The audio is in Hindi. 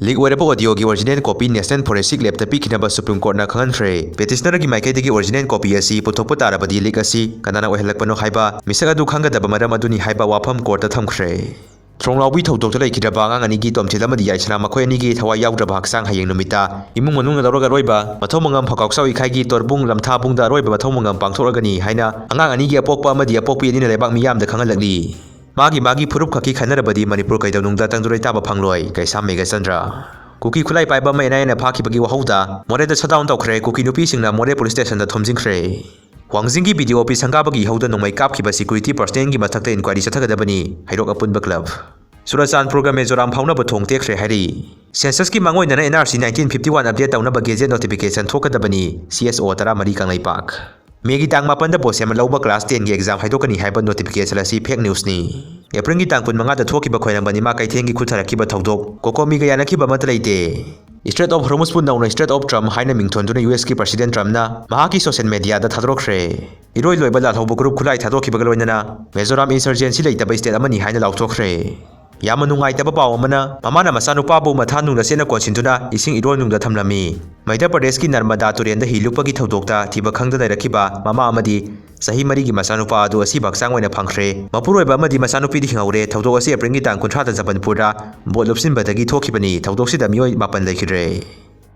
लीक ओइरब ऑडियो की original copy national forensic lab पीखिनब सुप्रीम कोर्ट खंगनख्रे पेटिशनर की माइकैदगी ओरिजिनल कॉपी असी पुथोप तारबदी लीक असी कनाना ओहलकपनो हाइबा मिसक अदु खंगदब मरम अदुनी हाइबा वाफम कोर्ट थमख्रे थ्रोंगलाउबी थौदोक लेखिदब आंगांग अनिगी तोमथिल अमदी याइसना मखोय अनिगी थवाई याउद्रब हक्सांग हयेंग नुमिता इमुंग मनुंग दौरग रोइबा मथौ मंगम फकाउसाउ इखाइगी तोरबुंग लमथाबुंग रोइबा मथौ मंगम पांगथोरगनी हाइना अंगांग अनिगी अपोकपा अमदी अपोकपी अनिना लेबाक मियाम द खंगलगली मागी फुरुप खकी खनरबदी मणिपुर कैदौनुंग तंगदुरै ताबा फंगलोय कैसाम मेघचंद्र कुकी खुलाई पाइबा मैना फाखिबगी वहौदा मोरेद शटडाउन तौख्रे कुकी नुपीसिंगना मोरे पुलिस स्टेशन थोमजिंख्रे वांगजिंगी वीडियो ऑफिस संगाबगी हौदा नोंमै कापखिबा सिक्यूरिटी पर्सनल की मथक्ता इंक्वायरी चथगदबनी हैरोक अपुनबा क्लब चुराचांदपुर मेजोराम फाउनब थोंग तेख्रे हैरी सेंसस की मांगोइनना एनआरसी 1951 अपडेट तौनब गेजेट नोटिफिकेशन थोकदबनी सीएसओ 13 कंगलैपाक मेगी तांग मापन पोसेम लौब क्लास 10 की एग्जाम हाइदोकनी हाइबा नोटिफिकेशन असी फेक न्यूज़नी एप्रिल की तांग पुन मंगा थोकिबा खोयनबनी मा कैथेंगी खुथरकिबा थौदोक कोकोमी गयाना किबा मत लेते स्ट्रेट ऑफ होर्मुज नौना स्ट्रेट ऑफ ट्रम्प हाइना मिंगथोंदुना यूएस की प्रेसिडेंट ट्रम्पना महाकी सोशल मीडिया दा थादोख्रे इरोय लोइबा लाथौब ग्रुप खुलाई थादोखिबा लोइनना मेजोराम इंसर्जेंसी लेतबा स्टेट अमनी हाइना लाउथोख्रे याम नुंगाइतबा पाव अमना ममाना मचानुपाबु मथा नुंगना सेना कोनसिनतुना इसिंग इरोय नुंगदा थमलमी मध्य प्रदेश की नर्मदा तुरेंद हिलुपगी थौदोकता थिबा खंगदा लेरखिबा ममा अमदी सही मरी की मचानुपा अदु असी बक्सांग ओइना फंख्रे मपुरोइबा अमदी मचानुपी हिंगौरे थौदोक असी एप्रिल की तांग 30 जबनपुरदा बोट लुपसिनबदगी थोखिबनी थौदोकसिदा मियोय 9 लेखिरे।